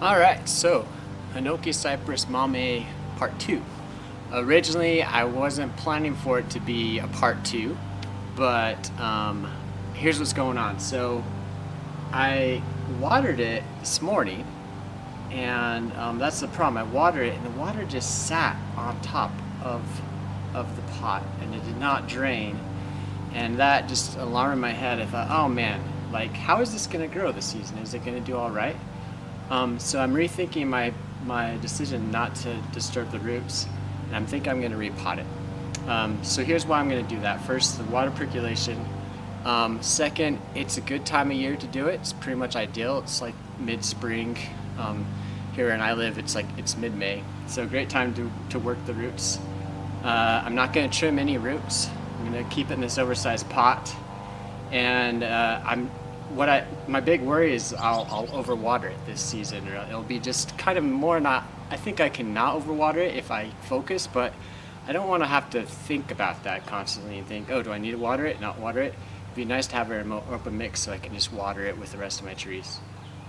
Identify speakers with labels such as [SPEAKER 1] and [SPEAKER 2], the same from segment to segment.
[SPEAKER 1] Alright, so Hinoki Cypress Bonsai Part 2. Originally, I wasn't planning for it to be a Part 2, but here's what's going on. So, I watered it this morning, and that's the problem. I watered it, and the water just sat on top of the pot, and it did not drain. And that just alarmed my head. I thought, oh man, like, how is this going to grow this season? Is it going to do all right? So I'm rethinking my decision not to disturb the roots, and I'm thinking I'm going to repot it. So here's why I'm going to do that. First, the water percolation. Second, it's a good time of year to do it. It's pretty much ideal. It's like mid-spring. Here where I live, it's mid-May. So a great time to work the roots. I'm not going to trim any roots. I'm going to keep it in this oversized pot, and my big worry is I'll overwater it this season, or it'll be just kind of more not. I think I can not overwater it if I focus, but I don't want to have to think about that constantly and think, oh, do I need to water it? Not water it. It'd be nice to have a more open mix so I can just water it with the rest of my trees.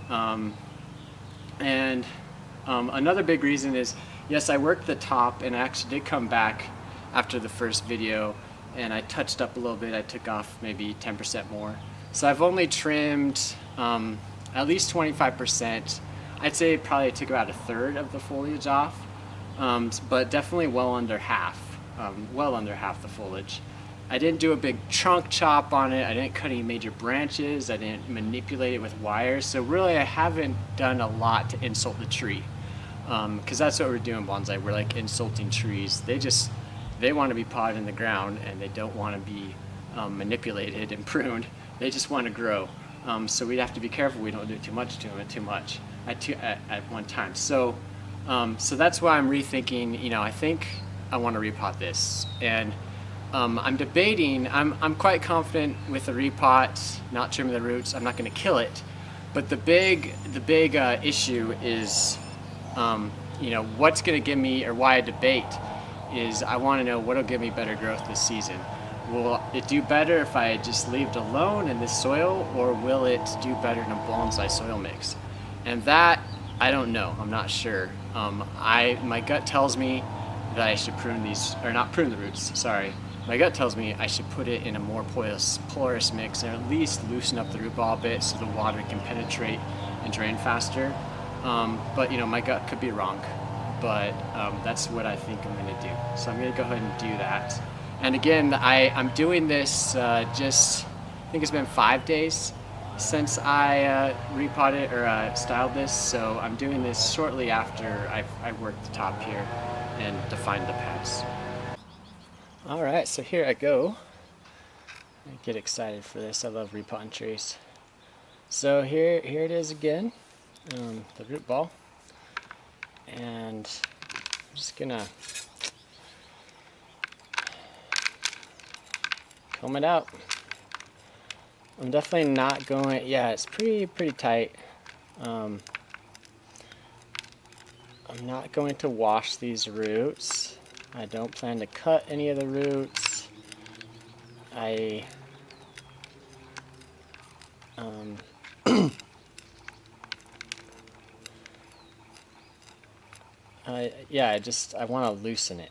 [SPEAKER 1] And another big reason is, yes, I worked the top, and I actually did come back after the first video, and I touched up a little bit. I took off maybe 10% more. So I've only trimmed at least 25%. I'd say probably took about a third of the foliage off, but definitely well under half the foliage. I didn't do a big trunk chop on it. I didn't cut any major branches. I didn't manipulate it with wires. So really I haven't done a lot to insult the tree, because that's what we're doing bonsai. We're like insulting trees. They want to be potted in the ground, and they don't want to be manipulated and pruned. They just want to grow. So we have to be careful we don't do too much to them at one time. So that's why I'm rethinking. I think I want to repot this, and I'm debating. I'm quite confident with the repot, not trimming the roots. I'm not going to kill it, but the big issue is, what's going to give me, or why I debate is I want to know what'll give me better growth this season. Will it do better if I just leave it alone in this soil, or will it do better in a bonsai soil mix? And that, I don't know. I'm not sure. My gut tells me that I should prune these, or not prune the roots, sorry. My gut tells me I should put it in a more porous mix, and at least loosen up the root ball a bit so the water can penetrate and drain faster. But my gut could be wrong. But that's what I think I'm going to do. So I'm going to go ahead and do that. And again, I'm doing this I think it's been 5 days since I repotted or styled this. So I'm doing this shortly after I've worked the top here and defined the paths. All right, so here I go. I get excited for this. I love repotting trees. So here it is again, the root ball. And I'm just gonna comb it out. I'm definitely not going, yeah, it's pretty tight. I'm not going to wash these roots. I don't plan to cut any of the roots. I want to loosen it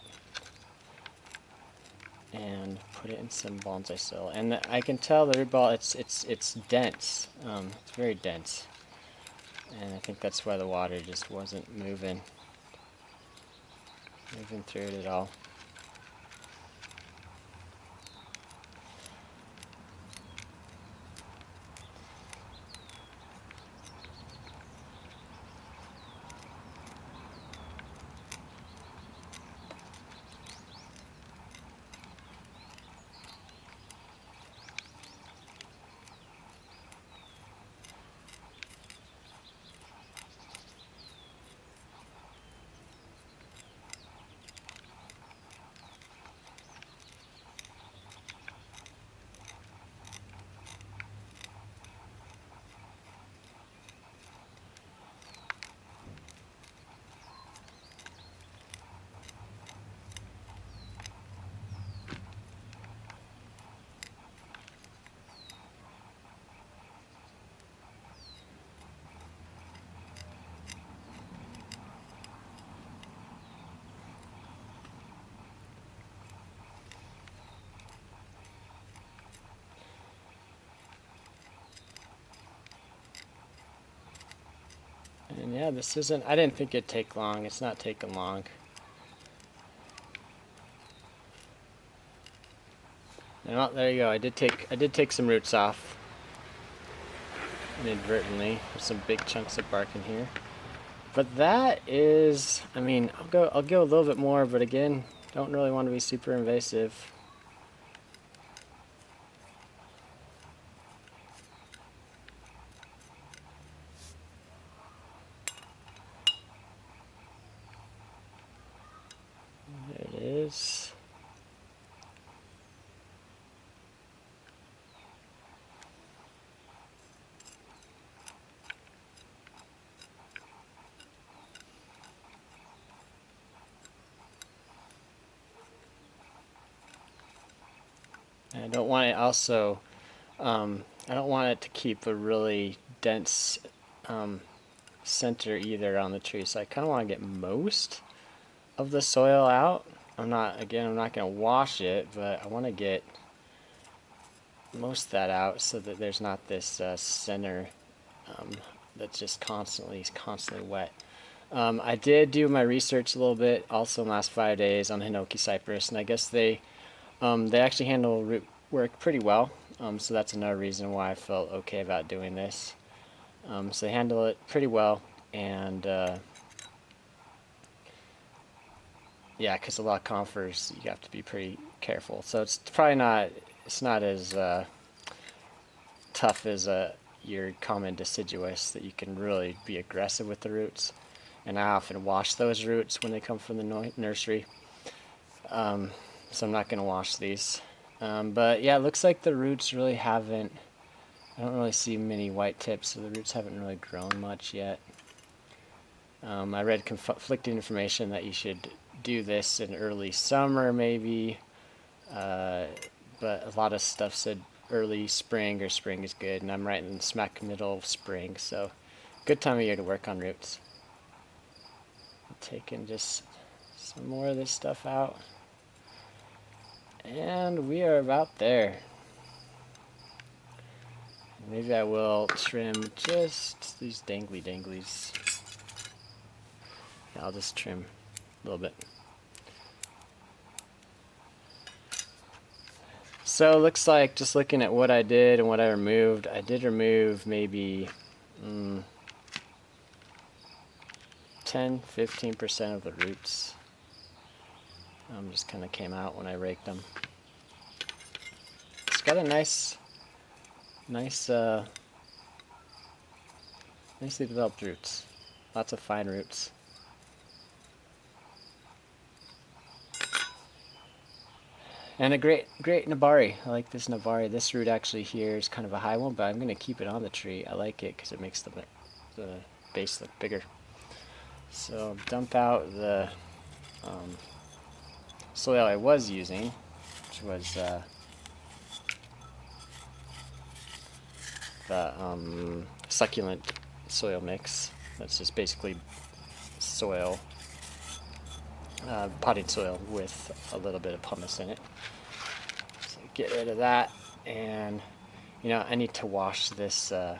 [SPEAKER 1] and put it in some bonsai soil. And I can tell the root ball, it's dense. It's very dense, and I think that's why the water just wasn't moving through it at all. And yeah, this isn't, I didn't think it'd take long. It's not taking long. Oh, there you go. I did take some roots off inadvertently. There's some big chunks of bark in here. But that is, I mean, I'll go a little bit more, but again, don't really want to be super invasive. There it is. And I don't want it also, I don't want it to keep a really dense center either on the tree. So I kind of want to get most of the soil out. I'm not going to wash it, but I want to get most of that out so that there's not this center that's just constantly wet. I did do my research a little bit also in the last 5 days on Hinoki Cypress, and I guess they actually handle root work pretty well. So that's another reason why I felt okay about doing this. So they handle it pretty well, and yeah, because a lot of conifers you have to be pretty careful. So it's probably not as tough as your common deciduous that you can really be aggressive with the roots. And I often wash those roots when they come from the nursery. So I'm not going to wash these. But yeah, it looks like the roots really haven't, I don't really see many white tips, so the roots haven't really grown much yet. I read conflicting information that you should do this in early summer maybe, but a lot of stuff said early spring or spring is good, and I'm right in the smack middle of spring, so good time of year to work on roots. I'm taking just some more of this stuff out, and we are about there. Maybe I will trim just these danglies. Yeah, I'll just trim a little bit. So it looks like, just looking at what I did and what I removed, I did remove maybe 10–15% of the roots. Just kind of came out when I raked them. It's got a nicely developed roots. Lots of fine roots. And a great Nabari. I like this Nabari. This root actually here is kind of a high one, but I'm going to keep it on the tree. I like it because it makes the base look bigger. So dump out the soil I was using, which was the succulent soil mix. That's just basically soil, potting soil with a little bit of pumice in it. So get rid of that, and I need to wash this. I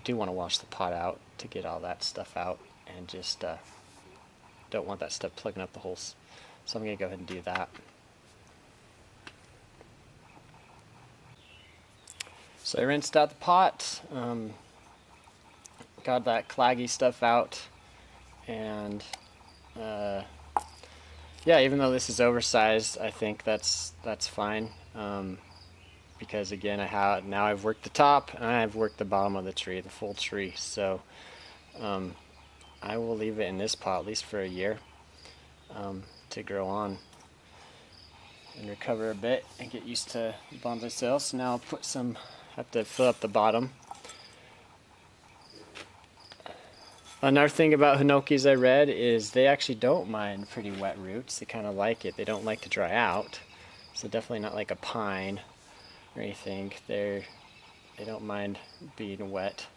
[SPEAKER 1] do want to wash the pot out to get all that stuff out, and just don't want that stuff plugging up the holes. So I'm going to go ahead and do that. So I rinsed out the pot, got that claggy stuff out, and yeah, even though this is oversized, I think that's fine, because again, now I've worked the top and I've worked the bottom of the tree, the full tree. So I will leave it in this pot at least for a year to grow on and recover a bit and get used to bonsai soil. So now I'll have to fill up the bottom. Another thing about Hinokis I read is they actually don't mind pretty wet roots. They kind of like it. They don't like to dry out. So definitely not like a pine or anything. They don't mind being wet.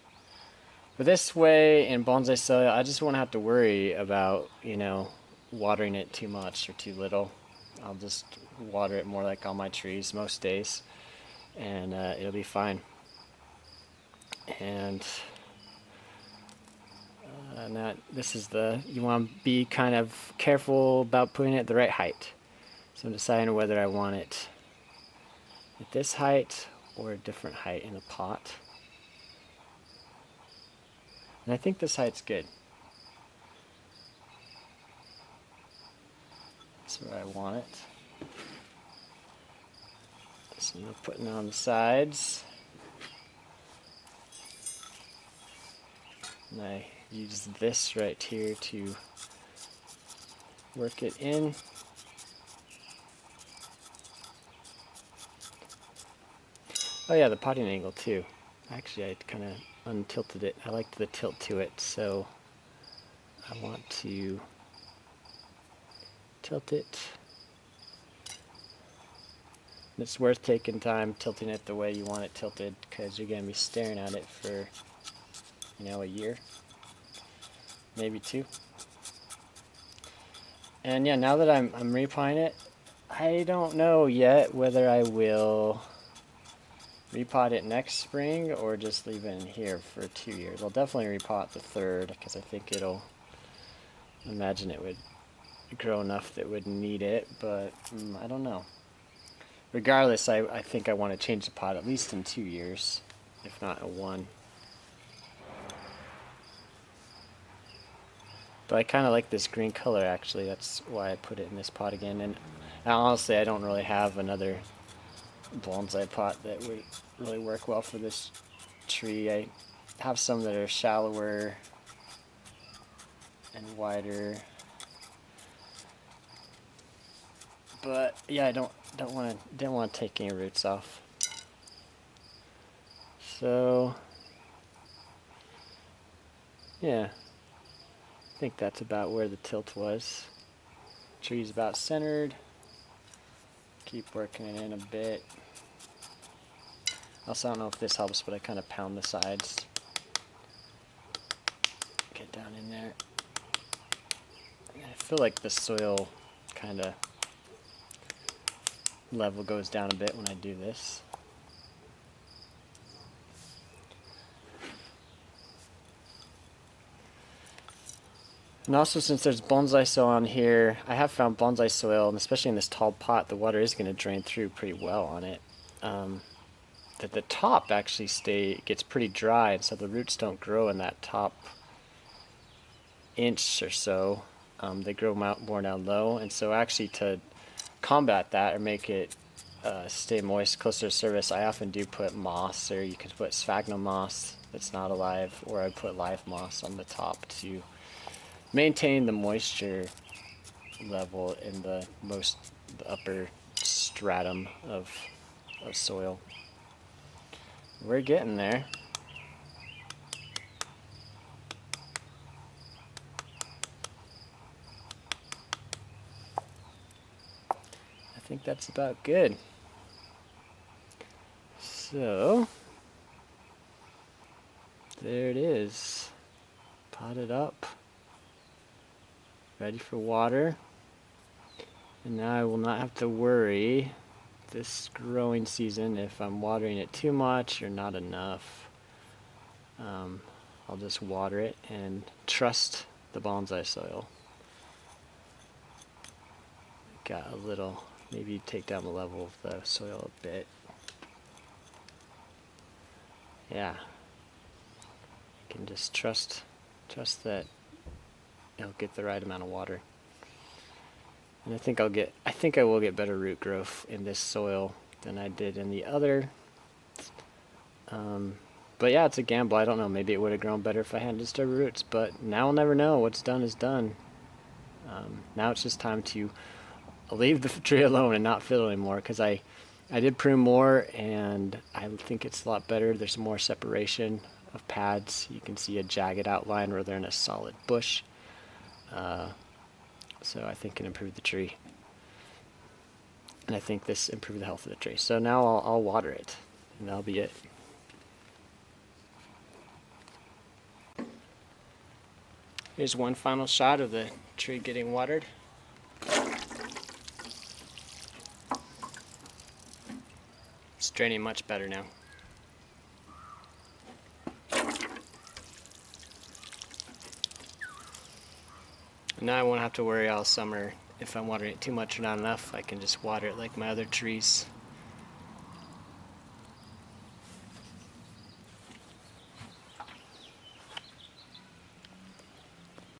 [SPEAKER 1] But this way in bonsai soil, I just won't have to worry about, watering it too much or too little. I'll just water it more like all my trees most days, and it'll be fine. And Now this is you want to be kind of careful about putting it at the right height. So I'm deciding whether I want it at this height or a different height in the pot. And I think this height's good. That's where I want it. So I'm putting it on the sides. And I use this right here to work it in. Oh yeah, the potting angle too. Actually, I kind of untilted it. I liked the tilt to it, so I want to tilt it. And it's worth taking time tilting it the way you want it tilted, because you're going to be staring at it for, a year, maybe 2. And yeah, now that I'm repotting it, I don't know yet whether I will repot it next spring or just leave it in here for 2 years. I'll definitely repot the 3rd, because I think imagine it would grow enough that it would need it, but I don't know. Regardless, I think I want to change the pot at least in 2 years, if not in 1. But I kind of like this green color, actually. That's why I put it in this pot again. And honestly, I don't really have another bonsai pot that would really work well for this tree. I have some that are shallower and wider. But yeah, I didn't want to take any roots off. So yeah, I think that's about where the tilt was. Tree's about centered. Keep working it in a bit. Also, I don't know if this helps, but I kind of pound the sides. Get down in there. I feel like the soil kind of level goes down a bit when I do this. And also, since there's bonsai soil on here, I have found bonsai soil, and especially in this tall pot, the water is going to drain through pretty well on it. That the top actually gets pretty dry, and so the roots don't grow in that top inch or so. They grow more down low, and so actually to combat that or make it stay moist closer to the surface, I often do put moss, or you could put sphagnum moss that's not alive, or I put live moss on the top to maintain the moisture level in the upper stratum of soil. We're getting there. I think that's about good. So there it is, potted up, ready for water. And now I will not have to worry this growing season if I'm watering it too much or not enough. I'll just water it and trust the bonsai soil. Got a little, maybe take down the level of the soil a bit. Yeah, I can just trust that it'll get the right amount of water. And I think I will get better root growth in this soil than I did in the other. But yeah, it's a gamble. I don't know. Maybe it would have grown better if I hadn't disturbed roots. But now I'll never know. What's done is done. Now it's just time to leave the tree alone and not fiddle anymore, because I did prune more, and I think it's a lot better. There's more separation of pads. You can see a jagged outline where they're in a solid bush. So I think it improved the tree. And I think this improved the health of the tree. So now I'll water it, and that'll be it. Here's one final shot of the tree getting watered. It's draining much better now. And now I won't have to worry all summer if I'm watering it too much or not enough. I can just water it like my other trees.